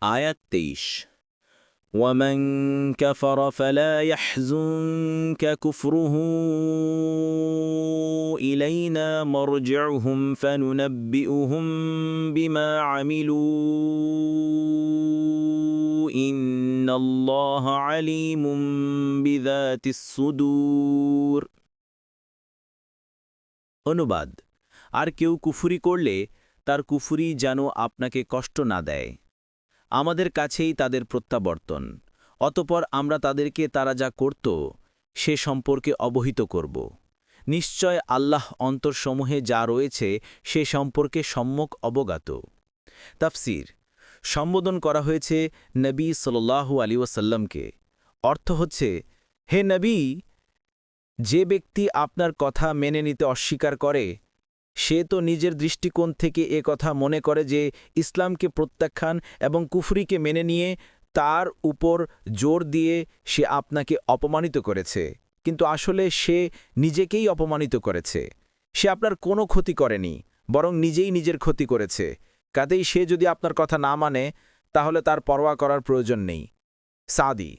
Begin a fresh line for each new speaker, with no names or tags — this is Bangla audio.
আয়াত ২৩ ومن كفر فلا يحزنك كفره إلينا مرجعهم فننبئهم بما عملوا إن الله عليم بذات الصدور অনুবাদ আর কেউ কুফরি করলে তার কুফরি যেন আপনাকে কষ্ট না দেয় আমাদের কাছেই তাদের প্রত্যাবর্তন অতঃপর আমরা তাদেরকে তারা যা করত সে সম্পর্কে অবহিত করব নিশ্চয় আল্লাহ অন্তরসমূহে যা রয়েছে সে সম্পর্কে সম্যক অবগত তাফসীর সম্বোধন করা হয়েছে নবী সাল্লাল্লাহু আলাইহি ওয়াসাল্লামকে অর্থ হচ্ছে হে নবী যে ব্যক্তি আপনার কথা মেনে নিতে অস্বীকার করে সে তো নিজের দৃষ্টিকোণ থেকে এ কথা মনে করে যে ইসলামকে প্রত্যাখ্যান এবং কুফরিকে মেনে নিয়ে তার উপর জোর দিয়ে সে আপনাকে অপমানিত করেছে কিন্তু আসলে সে নিজেকেই অপমানিত করেছে সে আপনার কোনো ক্ষতি করেনি বরং নিজেই নিজের ক্ষতি করেছে কাজেই সে যদি আপনার কথা না মানে তাহলে তার পরোয়া করার প্রয়োজন নেই সাদি